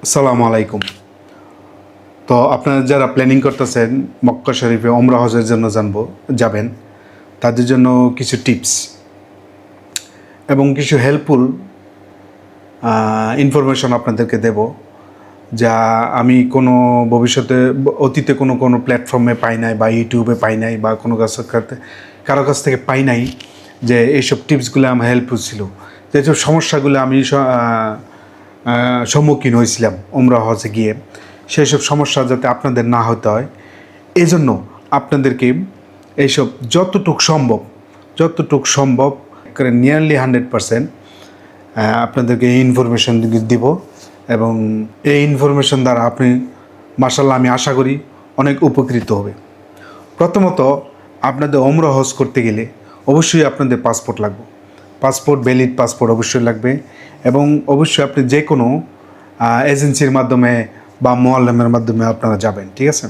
আসসালামু আলাইকুম। তো আপনারা যারা প্ল্যানিং করতেছেন মক্কা শরীফে ওমরা হজের জন্য যাবেন, তাদের জন্য কিছু টিপস এবং কিছু হেল্পফুল ইনফরমেশন আপনাদেরকে দেব, যা আমি কোনো ভবিষ্যতে অতীতে কোনো প্ল্যাটফর্মে পাই নাই বা ইউটিউবে পাই নাই বা কোনো কারো কাছ থেকে পাই নাই, যে এইসব টিপসগুলো আমার হেল্পফুল ছিল। যেসব সমস্যাগুলো আমি সম্মুখীন হয়েছিলাম ওমরা হজে গিয়ে, সেই সব সমস্যা যাতে আপনাদের না হতে হয়, এই জন্য আপনাদেরকে এইসব যতটুক সম্ভব করে নিয়ারলি 100% আপনাদেরকে এই ইনফরমেশন দিব। এবং এই ইনফরমেশন দ্বারা আপনি মাশাআল্লাহ আমি আশা করি অনেক উপকৃত হবে। প্রথমত, আপনাদের ওমরা হজ করতে গেলে অবশ্যই আপনাদের পাসপোর্ট লাগবে। ভ্যালিড পাসপোর্ট অবশ্যই লাগবে। এবং অবশ্যই আপনি যে কোনো এজেন্সির মাধ্যমে বা মোয়াল্লেমের মাধ্যমে আপনারা যাবেন, ঠিক আছে?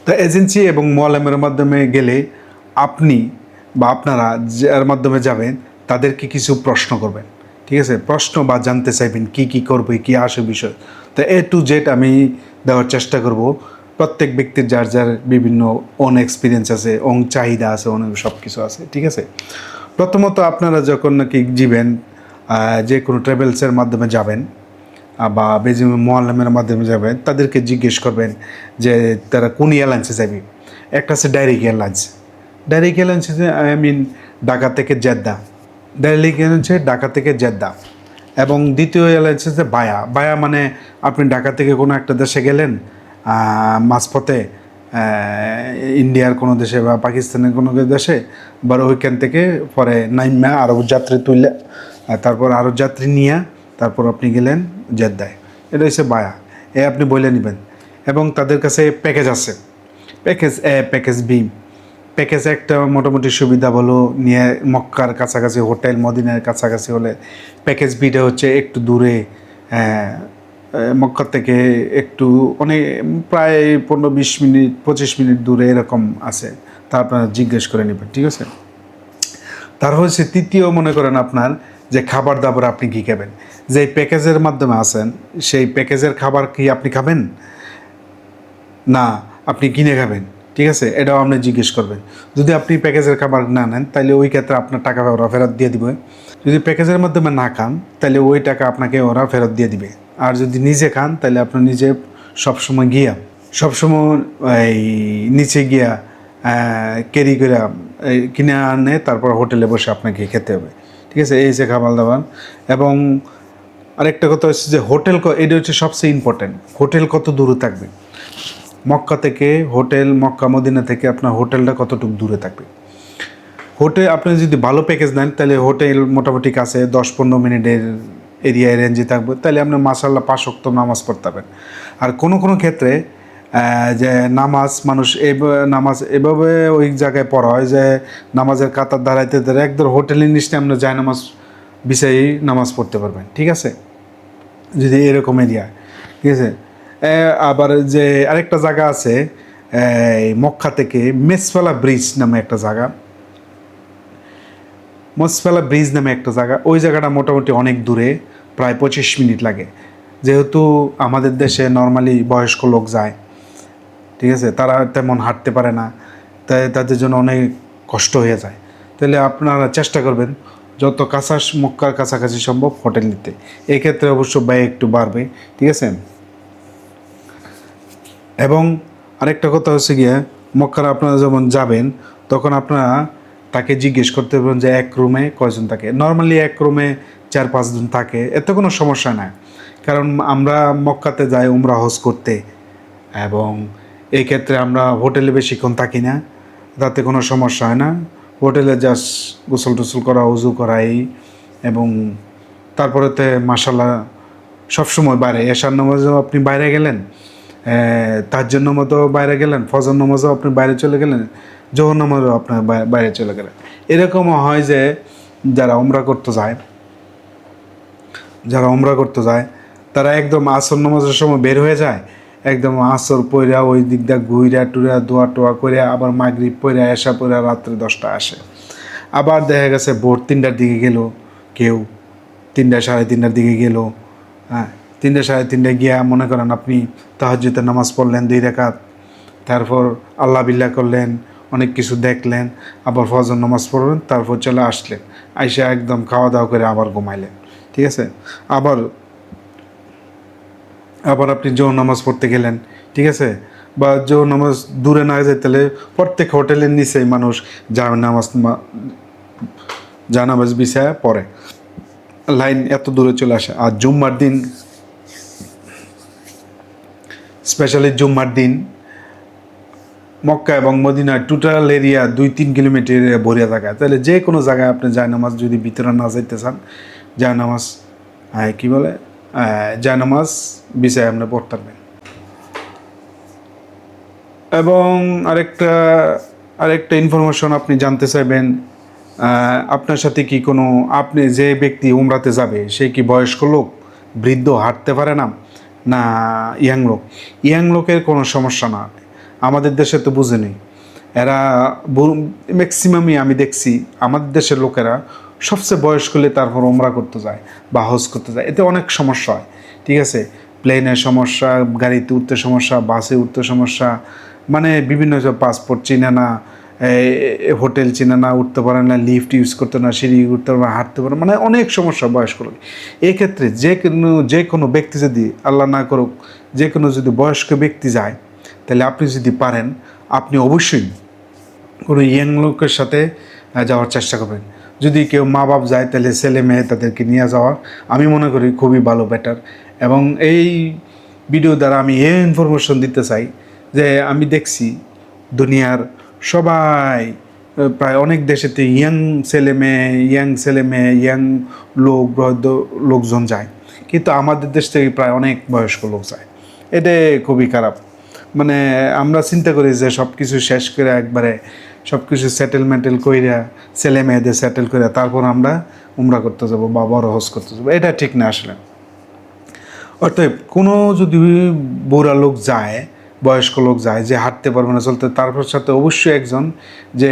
তো এজেন্সি এবং মোয়াল্লেমের মাধ্যমে গেলে আপনি বা আপনারা যার মাধ্যমে যাবেন তাদেরকে কিছু প্রশ্ন করবেন, ঠিক আছে? প্রশ্ন বা জানতে চাইবেন কী করবে, কী আসে বিষয়। তো A to Z আমি দেওয়ার চেষ্টা করব। প্রত্যেক ব্যক্তির যার বিভিন্ন এক্সপিরিয়েন্স আছে, চাহিদা আছে, অনেক সব কিছু আছে, ঠিক আছে? প্রথমত আপনারা যখন নাকি যাবেন, যে কোনো ট্রাভেলসের মাধ্যমে যাবেন বা মোয়াল্লামের মাধ্যমে যাবেন, তাদেরকে জিজ্ঞেস করবেন যে তারা কোন এয়ারলাইন্সে যাবে। একটা আছে ডাইরেক্ট এয়ারলাইন্স, ঢাকা থেকে জেদ্দা। ডাইরেক্ট এয়ারলাইন্সে ঢাকা থেকে জেদ্দা। এবং দ্বিতীয় এয়ারলাইন্স হচ্ছে বায়া, মানে আপনি ঢাকা থেকে কোনো একটা দেশে গেলেন, মাঝপথে ইন্ডিয়ার কোনো দেশে বা পাকিস্তানের কোনো দেশে, বা ওইখান থেকে পরে নাইমা আরও যাত্রী তুললে, তারপর আরও যাত্রী নিয়ে তারপর আপনি গেলেন জেদ্দায়। এটা হচ্ছে বায়া, আপনি বলে নেবেন। এবং তাদের কাছে প্যাকেজ আছে, প্যাকেজ প্যাকেজ বি। প্যাকেজে একটা মোটামুটি সুবিধা বলো নিয়ে, মক্কার কাছাকাছি হোটেল, মদিনার কাছাকাছি হলে প্যাকেজ বিটা হচ্ছে একটু দূরে, মক্কা থেকে একটু অনেক প্রায় 15-20 মিনিট 25 মিনিট দূরে এরকম আছে। তা আপনারা জিজ্ঞেস করে নেবেন, ঠিক আছে? তার হচ্ছে তৃতীয়, মনে করেন আপনার যে খাবার দাবার আপনি কী খাবেন, যে প্যাকেজের মাধ্যমে আছেন সেই প্যাকেজের খাবার কি আপনি খাবেন না আপনি কিনে খাবেন, ঠিক আছে? এটাও আপনি জিজ্ঞেস করবেন। যদি আপনি প্যাকেজের খাবার না নেন তাহলে ওই ক্ষেত্রে আপনার টাকা ওরা ফেরত দিয়ে দিবে। যদি প্যাকেজের মাধ্যমে না খান তাহলে ওই টাকা আপনাকে ওরা ফেরত দিয়ে দিবে। আর যদি নিজে খান তাহলে আপনি নিজে সবসময় এই নিচে গিয়া ক্যারি করে কিনে আনে, তারপর হোটেলে বসে আপনাকে খেতে হবে, ঠিক আছে? এই যে খাবার দাবার। এবং আরেকটা কথা হচ্ছে যে হোটেল, এটা হচ্ছে সবচেয়ে ইম্পর্টেন্ট। হোটেল কত দূরে থাকবে মক্কা থেকে, মক্কা মদিনা থেকে আপনার হোটেলটা কতটুকু দূরে থাকবে। হোটেল আপনি যদি ভালো প্যাকেজ নেন তাহলে হোটেল মোটামুটি কাছে 10-15 মিনিটের এরিয়ায় রেঞ্জে থাকবে, তাহলে আপনি মাশাআল্লাহ 5 ওয়াক্ত নামাজ পড়তে পারবেন। আর কোনো ক্ষেত্রে যে মানুষ নামাজ এভাবে ওই জায়গায় পড়া হয় যে নামাজের কাতার দাঁড়াইতে একদম হোটেলের নিচে আপনি যায় নামাজ বিছাই নামাজ পড়তে পারবেন, ঠিক আছে? যদি এরকম এরিয়া, ঠিক আছে? আবার যে আরেকটা জায়গা আছে এই মক্কা থেকে মেসফালা ব্রিজ নামে একটা জায়গা, ওই জায়গাটা মোটামুটি অনেক দূরে, প্রায় 25 মিনিট লাগে। যেহেতু আমাদের দেশে নর্মালি বয়স্ক লোক যায়, ঠিক আছে, তারা তেমন হাঁটতে পারে না, তাই তাদের জন্য অনেক কষ্ট হয়ে যায়। তাহলে আপনারা চেষ্টা করবেন যত মক্কার কাছাকাছি সম্ভব হোটেল নিতে। এক্ষেত্রে অবশ্য ব্যয় একটু বাড়বে, ঠিক আছে? এবং আরেকটা কথা হচ্ছে গিয়ে, মক্কার আপনারা যখন যাবেন তখন আপনারা তাকে জিজ্ঞেস করতে পারবেন যে এক রুমে কয়জন থাকে। নর্মালি এক রুমে 4-5 জন থাকে, এতে কোনো সমস্যা নাই। কারণ আমরা মক্কাতে যাই উমরা হজ করতে, এবং এই ক্ষেত্রে আমরা হোটেলে বেশিক্ষণ থাকি না, তাতে কোনো সমস্যা হয় না। হোটেলে জাস্ট গোসল টোসল করা, উজু করা এই, এবং তারপরেতে মাশাআল্লাহ সবসময় বাইরে, এশার নামাজেও আপনি বাইরে গেলেন, তার জন্য মতো বাইরে গেলেন, ফজর নামাজও আপনি বাইরে চলে গেলেন, জোহর নামাজও আপনার বাইরে চলে গেলেন। এরকমও হয় যে যারা উমরা করতে যায় তারা একদম আসর নামাজের সময় বের হয়ে যায়, একদম আসর পইরা ওই দিক দিয়ে ঘুইরা টুরা দোয়া টোয়া করে আবার মাগরিব পইরা এশা পইরা রাত্রে 10টা আসে। আবার দেখা গেছে ভোর 3টার দিকে গেল, কেউ 3টা 3:30 দিকে গেল, হ্যাঁ, 3টা 3:30 গিয়া মনে করেন আপনি তাহাজ্জুদের নামাজ পড়লেন 2 রাকাত, তারপর আল্লাহ বিল্লাহ করলেন, অনেক কিছু দেখলেন, আবার ফজর নামাজ পড়লেন, তারপর চলে আসলেন, আইসা একদম খাওয়া দাওয়া করে আবার ঘুমাইলেন। ঠিক আছে, আবার আবার আপনি জোহর নামাজ পড়তে গেলেন। ঠিক আছে, বা জোহর নামাজ দূরে না যায় তাহলে প্রত্যেক হোটেলের নিচেই মানুষ জানামাজ বিছায় পড়ে, লাইন এত দূরে চলে আসে। আর জুম্মার দিন, স্পেশালি জুম্মার দিন মক্কা এবং মদিনা টোটাল এরিয়া 2-3 কিলোমিটার ভরিয়া থাকে। তাহলে যে কোনো জায়গায় আপনি জায়নামাজ যদি ভিতরে না যাইতে চান, জায়নামাজ কী বলে জায়নামাজ বিছায় আপনি পড়তে পারবেন। এবং আরেকটা ইনফরমেশন আপনি জানতে চাইবেন, আপনার সাথে কি কোনো, আপনি যে ব্যক্তি উমরাতে যাবে সে কি বয়স্ক লোক, বৃদ্ধ, হাঁটতে পারে না, না ইয়াং লোক? ইয়াং লোকের কোনো সমস্যা না, আমাদের দেশে তো বুঝে নেই এরা, ম্যাক্সিমামই আমি দেখছি আমাদের দেশের লোকেরা সবচেয়ে বয়স্ক হলে তারপর উমরা করতে যায় বা হজ করতে যায়, এতে অনেক সমস্যা হয়। ঠিক আছে, প্লেনের সমস্যা, গাড়িতে উঠতে সমস্যা, বাসে উঠতে সমস্যা, মানে বিভিন্ন পাসপোর্ট চিনে না, হোটেল চিনে না, উঠতে পারে না, লিফট ইউজ করতে না, সিঁড়ি উঠতে পারে না, হাঁটতে পারে, মানে অনেক সমস্যা বয়স্ক লোক। এক্ষেত্রে যে কোনো ব্যক্তি যদি, আল্লাহ না করুক, যে কোনো যদি বয়স্ক ব্যক্তি যায়, তাহলে আপনি যদি পারেন আপনি অবশ্যই কোনো ইয়াং লোকের সাথে যাওয়ার চেষ্টা করবেন। যদি কেউ মা বাপ যায় তাহলে ছেলে মেয়ে তাদেরকে নিয়ে যাওয়া আমি মনে করি খুবই ভালো, বেটার। এবং এই ভিডিও দ্বারা আমি এই ইনফরমেশন দিতে চাই যে আমি দেখছি দুনিয়ার সবাই, প্রায় অনেক দেশেতে ইয়াং ছেলে মেয়ে ইয়াং লোকজন যায়, কিন্তু আমাদের দেশ থেকে প্রায় অনেক বয়স্ক লোক যায়। এটা খুবই খারাপ। মানে আমরা চিন্তা করি যে সব কিছু শেষ করে একবারে সব কিছু সেটেলমেন্টেল কইরা ছেলে মেয়েদের সেটেল করে তারপর আমরা উমরা করতে যাব বা বড় হজ করতে যাবো, এটা ঠিক না আসলে। অর্থাৎ কোনো যদি বুড়া লোক যায়, বয়স্ক লোক যায় যে হাঁটতে পারবে না, চলতে, তারপর সাথে অবশ্যই একজন যে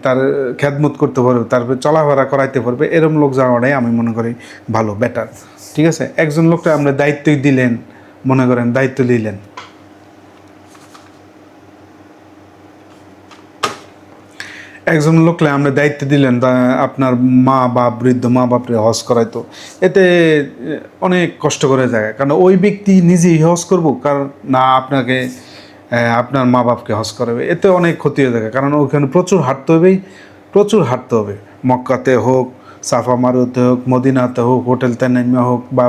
তার খেদমত করতে পারবে, তারপর চলাফেরা করাইতে পারবে, এরকম লোক যাওয়াটাই আমি মনে করি ভালো, বেটার। ঠিক আছে, একজন লোকটা আমরা দায়িত্বই দিলেন, মনে করেন দায়িত্ব দিলেন, একজন লোকলে আমরা দায়িত্ব দিলেন, আপনার বৃদ্ধ মা বাপরে হজ করাইতো, এতে অনেক কষ্ট করে যায়, কারণ ওই ব্যক্তি নিজেই হজ করবো, কারণ না আপনাকে আপনার মা বাপকে হজ করাবে, এতে অনেক ক্ষতি হয়ে থাকে। কারণ ওইখানে প্রচুর হাঁটতে হবে, মক্কাতে হোক, সাফা মারুতে হোক, মদিনাতে হোক, হোটেল তানাইমা হোক, বা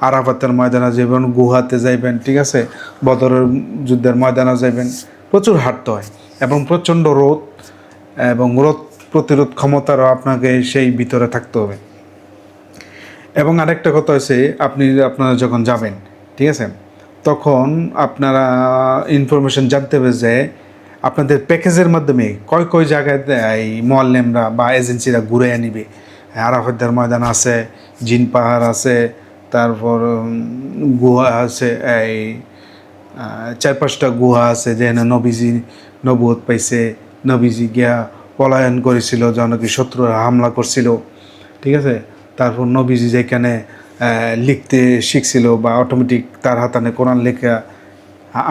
আরাফাতের ময়দানে যাবেন, গুহাতে যাইবেন, ঠিক আছে, বদরের যুদ্ধের ময়দানে যাইবেন, প্রচুর হাঁটতে হয় এবং প্রচণ্ড রোদ এবং রোদ প্রতিরোধ ক্ষমতারও আপনাকে সেই ভিতরে থাকতে হবে। এবং আরেকটা কথা হচ্ছে, আপনারা যখন যাবেন, ঠিক আছে, তখন আপনারা ইনফরমেশন জানতে হবে যে আপনাদের প্যাকেজের মাধ্যমে কয় জায়গায় এই মোয়াল্লেমরা বা এজেন্সিরা ঘুরে আনিবে। আরাফাতের ময়দান আছে, জিন পাহাড় আছে, তারপর গুহা আছে, এই 4-5টা গুহা আছে যেখানে নবীজি নবুয়ত পাইছে, নবীজি গিয়া পলায়ন করেছিল, জনকি শত্রুরা হামলা করছিল। ঠিক আছে, তারপর নবীজি যেখানে লিখতে শিখছিল বা অটোমেটিক তার হাতানে কোরআন লেখা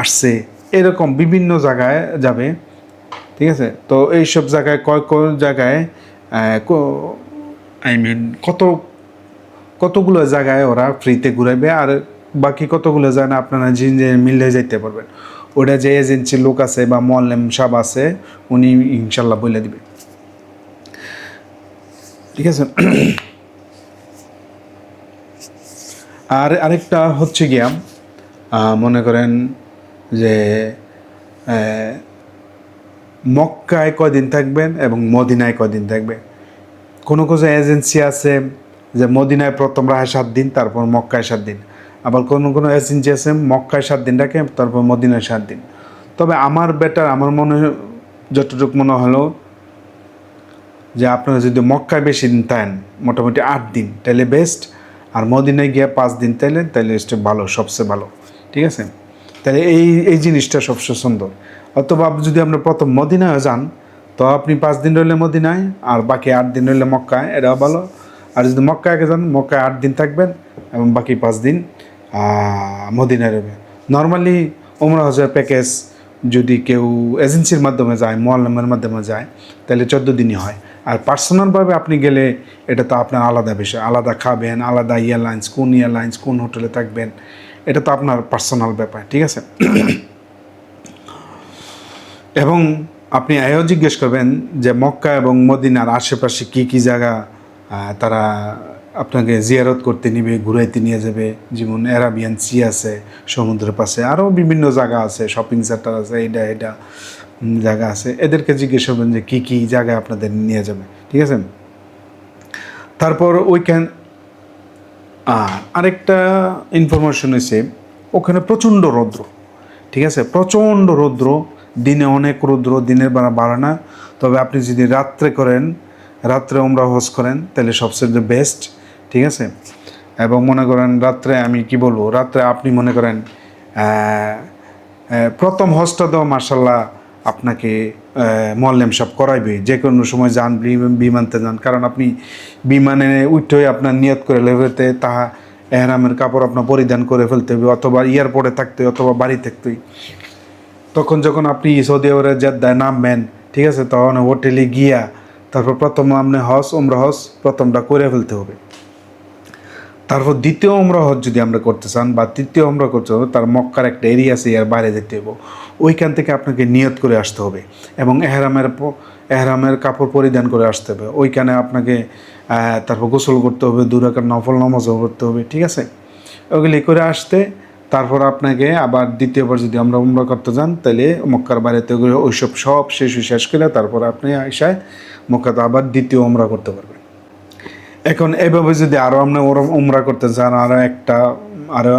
আসছে, এরকম বিভিন্ন জায়গায় যাবে। ঠিক আছে, তো এইসব জায়গায় কয় জায়গায় কতগুলো জায়গায় ওরা ফ্রিতে ঘুরাবে, আর বাকি কতগুলো যায় না আপনারা যে মিলে যাইতে পারবেন। ওটা যে এজেন্সির লোক আছে বা মোয়াল্লেম সাহেব আছে, উনি ইনশাল্লাহ বলে দিবে। ঠিক আছে, আর আরেকটা হচ্ছে গিয়া মনে করেন যে মক্কায় কয়দিন থাকবেন এবং মদিনায় কয়দিন থাকবেন। কোনো এজেন্সি আছে যে মদিনায় প্রথম রাহে 7 দিন, তারপর মক্কায় 7 দিন, আবার কোনো এজেন্সি আছে মক্কায় 7 দিন রাখে, তারপর মদিনায় 7 দিন। তবে আমার বেটার, আমার যতটুকু মনে হলো যে আপনারা যদি মক্কায় বেশি দিন থাকেন, মোটামুটি 8 দিন, তাহলে বেস্ট। আর মদিনায় গিয়ে 5 দিন তাহলে ভালো, সবচেয়ে ভালো। ঠিক আছে, তাহলে এই জিনিসটা সবচেয়ে সুন্দর। অথবা যদি আপনি প্রথম মদিনায় যান, তো আপনি 5 দিন রইলে মদিনায়, আর বাকি 8 দিন রইলে মক্কায়, এটাও ভালো। আর যদি মক্কায় যান, মক্কায় 8 দিন থাকবেন এবং বাকি 5 দিন মদিনা আরবে। নর্মালি ওমরা হজের প্যাকেজ যদি কেউ এজেন্সির মাধ্যমে যায়, মোয়াল্লামের মাধ্যমে যায়, তাহলে 14 দিনই হয়। আর পার্সোনালভাবে আপনি গেলে এটা তো আপনার আলাদা বিষয়, আলাদা খাবেন, আলাদা এয়ারলাইন্স, কোন হোটেলে থাকবেন, এটা তো আপনার পার্সোনাল ব্যাপার, ঠিক আছে। এবং আপনি এও জিজ্ঞেস করবেন যে মক্কা এবং মদিনার আশেপাশে কী কী জায়গা তারা আপনাকে জিয়ারত করতে নিবে, ঘুরাইতে নিয়ে যাবে। যেমন অ্যারাবিয়ান সি আছে সমুদ্রের পাশে, আরও বিভিন্ন জায়গা আছে, শপিং সেন্টার আছে, এটা জায়গা আছে। এদেরকে জিজ্ঞেস করবেন যে কী কী জায়গায় আপনাদের নিয়ে যাবে, ঠিক আছে। তারপর ওইখান আরেকটা ইনফরমেশন হয়েছে, ওখানে প্রচণ্ড রৌদ্র, ঠিক আছে, প্রচণ্ড রৌদ্র, দিনে অনেক রৌদ্র, দিনের বেলা বাড়ে না। তবে আপনি যদি রাত্রে ওমরা হজ করেন তাহলে সবচেয়ে বেস্ট, ঠিক আছে। এবং মনে করেন রাত্রে, আমি কি বলবো, রাত্রে আপনি মনে করেন প্রথম হজটা তো মার্শাল্লাহ আপনাকে মোয়াল্লেম সব করাইবে, যে কোনো সময় যান, বিমানতে যান, কারণ আপনি বিমানে উঠে আপনার নিয়ত করে লেভেতে তাহা এহরামের কাপড় আপনার পরিধান করে ফেলতে হবে, অথবা এয়ারপোর্টে থাকতে অথবা বাড়ি থাকতেই। তখন যখন আপনি সৌদি আরবের জেদ্দায় নামবেন, ঠিক আছে, তখন হোটেলে গিয়া তারপর প্রথম আপনি ওমরা হজ প্রথমটা করে ফেলতে হবে। তারপর দ্বিতীয় ওমরা হজ যদি আমরা করতে চান বা তৃতীয় ওমরা করতে হবে, তার মক্কার একটা এরিয়া আছে, এর বাইরে যেতে হবে, ওইখান থেকে আপনাকে নিয়ত করে আসতে হবে এবং এহরামের কাপড় পরিধান করে আসতে হবে। ওইখানে আপনাকে তারপর গোসল করতে হবে, 2 রাকাত নফল নামাজও করতে হবে, ঠিক আছে। ওগুলি করে আসতে তারপর আপনাকে আবার দ্বিতীয়বার যদি আমরা উমরা করতে যান, তাহলে মক্কার বাইরেতে ওইসব সব শেষ করে তারপর আপনি আইসায় মক্কাতে আবার দ্বিতীয় উমরা করতে পারবেন। এখন এইভাবে যদি আরও আমরা উমরা করতে চান, আরও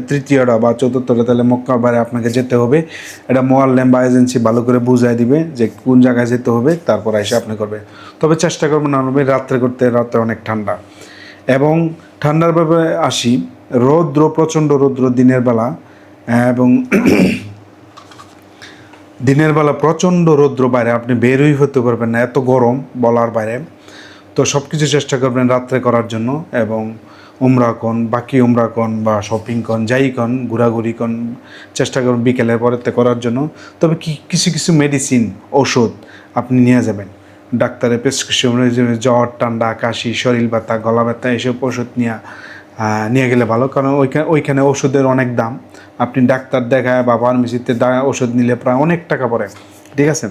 তৃতীয়টা বা চতুর্থটা, তাহলে মক্কার বাইরে আপনাকে যেতে হবে। এটা মোয়াল্লেম বা এজেন্সি ভালো করে বুঝাই দিবে যে কোন জায়গায় যেতে হবে, তারপর এসে আপনি করবেন। তবে চেষ্টা করবেন না রাত্রে করতে, রাত্রে অনেক ঠান্ডা। এবং ঠান্ডার ব্যাপারে আসি, প্রচণ্ড রৌদ্র দিনের বেলা, এবং দিনের বেলা প্রচণ্ড রৌদ্র, বাইরে আপনি বেরই হতে পারবেন না, এত গরম বলার বাইরে। তো সব কিছু চেষ্টা করবেন রাত্রে করার জন্য, এবং বাকি উমরা কন বা শপিং কন, যাই কন, ঘোরাঘুরি কন, চেষ্টা করুন বিকেলের পরেতে করার জন্য। তবে কিছু মেডিসিন, ওষুধ আপনি নিয়ে যাবেন, ডাক্তারের প্রেসক্রিপশন, জ্বর, ঠান্ডা, কাশি, শরীর ব্যথা, গলা ব্যথা, এইসব ওষুধ নিয়ে গেলে ভালো। কারণ ওইখানে ওষুধের অনেক দাম, আপনি ডাক্তার দেখায় বা ফার্মেসিতে ওষুধ নিলে প্রায় অনেক টাকা পড়ে, ঠিক আছে।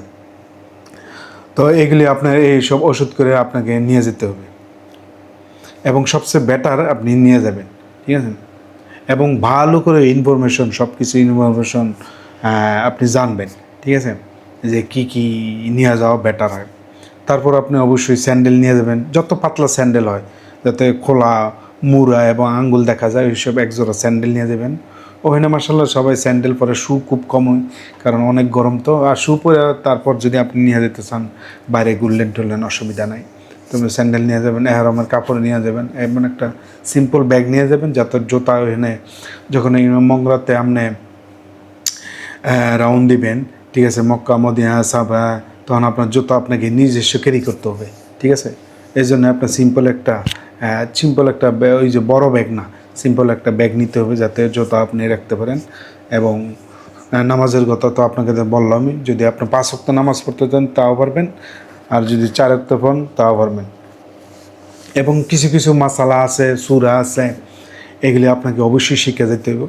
তো এগুলি আপনার এইসব ওষুধ করে আপনাকে নিয়ে যেতে হবে, এবং সবচেয়ে বেটার আপনি নিয়ে যাবেন, ঠিক আছে। এবং ভালো করে সব কিছু ইনফরমেশন আপনি জানবেন, ঠিক আছে, যে কি নিয়ে যাওয়া বেটার হয়। তারপর আপনি অবশ্যই স্যান্ডেল নিয়ে যাবেন, যত পাতলা স্যান্ডেল হয়, যাতে খোলা মুড়া এবং আঙ্গুল দেখা যায়, ওইসব একজোড়া স্যান্ডেল নিয়ে যাবেন। ওখানে মার্শাল্লাহ সবাই স্যান্ডেল পরে, শু খুব কম হয়, কারণ অনেক গরম তো। আর শু পরে তারপর যদি আপনি নিয়ে যেতে চান বাইরে টুললেন, অসুবিধা নাই। তুমি স্যান্ডেল নিয়ে যাবেন, এহরামের কাপড় নিয়ে যাবেন, এমন একটা সিম্পল ব্যাগ নিয়ে যাবেন, যাতে জুতা ওখানে যখন এই মংরাতে আপনি রাউন্ড দিবেন, ঠিক আছে, মক্কা মদিনা সাবা, তখন আপনার জুতা আপনাকে নিজস্ব ক্যারি করতে হবে, ঠিক আছে। এই জন্য আপনার সিম্পল একটা ওই যে বড় ব্যাগ না, সিম্পল একটা ব্যাগ নিতে হবে, যাতে জুতা আপনি রাখতে পারেন। এবং নামাজের কথা তো আপনাকে বললামই, যদি আপনি 5 ওয়াক্ত নামাজ পড়তে চান তাও পারবেন, আর যদি 4 ওয়াক্ত পড়েন তাও পারবেন। এবং কিছু মাসালা আছে, সূরা আছে, এগুলি আপনাকে অবশ্যই শিখে যেতে হবে।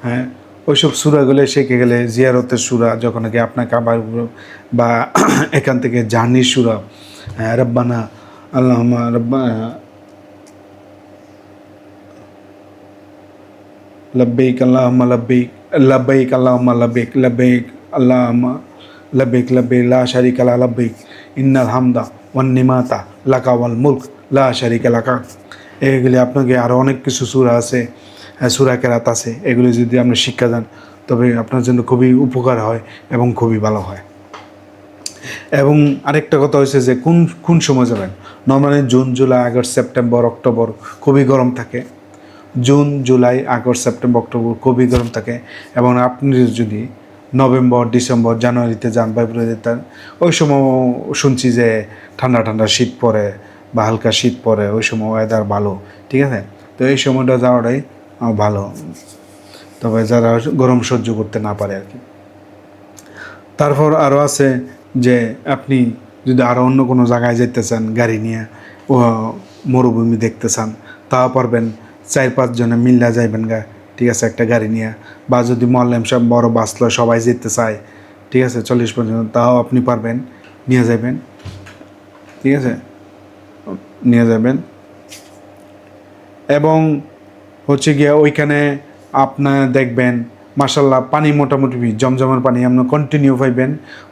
হ্যাঁ, ওইসব সূরাগুলো শিখে গেলে, জিয়ারতের সূরা যখন নাকি আপনাকে আবার, বা এখান থেকে জার্নির সূরা, রব্বানা আল্লাহুম্মা লব্বাইক আল্লাহুম্মা লব্বাইক, লব্বাইক আল্লাহুম্মা লব্বাইক, লব্বাইক আল্লাহুম্মা লব্বাইক, লব্বাইক লা শারিকা লাক লব্বাইক, ইন্নাল হামদা ওয়ান নিমাতা লাকা ওয়াল মুলক লা শারিকা লাকা। এগুলি আপনাকে আরও অনেক কিছু সূরা আছে, সূরা কেরাত আছে, এগুলি যদি আপনি শিক্ষা দেন তবে আপনার জন্য খুবই উপকার হয় এবং খুবই ভালো হয়। এবং আরেকটা কথা হচ্ছে যে কোন সময় যাবেন। Normally June, July, August, September, October খুবই গরম থাকে। June, July, August, September, October খুবই গরম থাকে। এবং আপনি যদি নভেম্বর, ডিসেম্বর, জানুয়ারিতে যান, ফেব্রুয়ারিতে, ওই সময় শুনছি যে ঠান্ডা শীত পড়ে বা হালকা শীত পড়ে, ওই সময় ওয়েদার ভালো, ঠিক আছে। তো এই সময়টা যাওয়াটাই ভালো, তবে যারা গরম সহ্য করতে না পারে আর কি। তারপর আরও আছে যে আপনি যদি আরও অন্য কোনো জায়গায় যেতে চান গাড়ি নিয়ে, ও মরুভূমি দেখতে চান, তাও পারবেন। 4-5 জনে মিল্লা যাইবেন গা, ঠিক আছে, একটা গাড়ি নিয়ে। বা যদি মোয়াল্লেম সাহেব বড় বাস লয়, সবাই যেতে চায়, ঠিক আছে, 40-50 জন, তাও আপনি পারবেন, নিয়ে যাবেন, ঠিক আছে, নিয়ে যাবেন। এবং হচ্ছে গিয়ে ওইখানে আপনার দেখবেন মাশাল্লাহ পানি মোটামুটি জমজমের পানি আপনি কন্টিনিউ পাইবেন।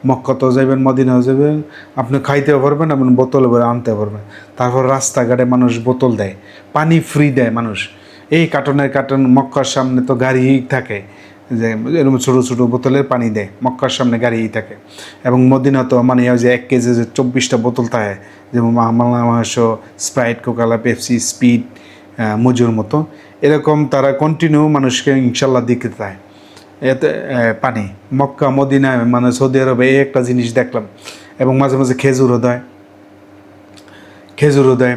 মক্কাতেও যাবেন, মদিনাও যাবেন, আপনি খাইতেও পারবেন, আপনি বোতলে করে আনতে পারবেন। তারপর রাস্তাঘাটে মানুষ বোতল দেয়, পানি ফ্রি দেয় মানুষ। এই কার্টনের কার্টন, মক্কার সামনে তো গাড়ি থাকে, যে এরকম ছোটো ছোটো বোতলের পানি দেয়, মক্কার সামনে গাড়িই থাকে। এবং মদিনা তো মানে ওই যে 1 কেজি যে 24টা বোতল থাকে, যেমন মাংস, স্প্রাইট, কোকালা, পেপসি, স্পিড, মজুর মতো, এরকম তারা কন্টিনিউ মানুষকে ইনশাল্লাহ দিতে চায় এতে পানি। মক্কা মদিনায় মানে সৌদি আরবে এই একটা জিনিস দেখলাম। এবং মাঝে মাঝে খেজুরও দেয়, খেজুরও দেয়,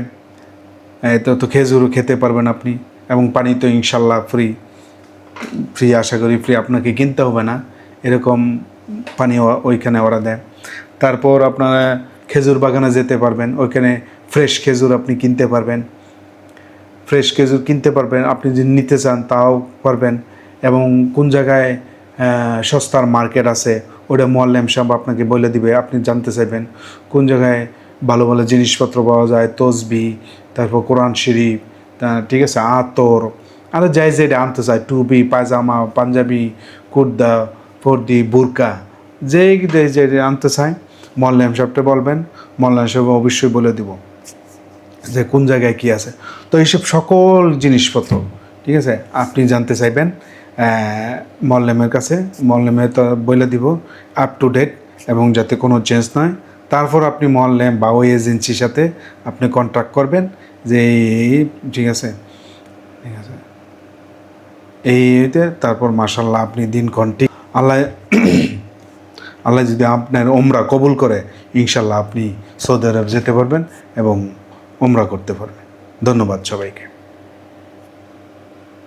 তো খেজুরও খেতে পারবেন আপনি। এবং পানি তো ইনশাল্লাহ ফ্রি, ফ্রি আশা করি, ফ্রি, আপনাকে কিনতে হবে না, এরকম পানি ওইখানে ওরা দেয়। তারপর আপনারা খেজুর বাগানে যেতে পারবেন, ওইখানে ফ্রেশ খেজুর আপনি কিনতে পারবেন, ফ্রেশ খেজুর কিনতে পারবেন, আপনি যদি নিতে চান তাও পারবেন। এবং কোন জায়গায় সস্তার মার্কেট আছে ওটা মোয়াল্লেম সাহেব আপনাকে বলে দিবে, আপনি জানতে চাইবেন কোন জায়গায় ভালো ভালো জিনিসপত্র পাওয়া যায়, তসবি, তারপর কোরআন শরীফ, ঠিক আছে, আতর, আরও যাই যেটা আনতে চায়, টুপি, পায়জামা, পাঞ্জাবি, কুর্তা, ফর্দি, বুরকা, যেই যে আনতে চায় মোয়াল্লেম সাহেবটা বলবেন, মোয়াল্লেম সাহেব অবশ্যই বলে দিব যে কোন জায়গায় কী আছে। তো এইসব সকল জিনিসপত্র, ঠিক আছে, আপনি জানতে চাইবেন মোয়াল্লেমের কাছে, মোয়াল্লেমে তো বলে দিব আপ টু ডেট, এবং যাতে কোনো চেঞ্জ নয়। তারপর আপনি মোয়াল্লেম বা ওই এজেন্সির সাথে আপনি কন্ট্যাক্ট করবেন যে ঠিক আছে, ঠিক আছে, এইতে তারপর মাশাল্লাহ আপনি দিনক্ষণ ঠিক আল্লাহ আল্লাহ যদি আপনার ওমরা কবুল করে, ইনশাল্লাহ আপনি সৌদি আরব যেতে পারবেন এবং ওমরা করতে পারবেন। ধন্যবাদ সবাইকে।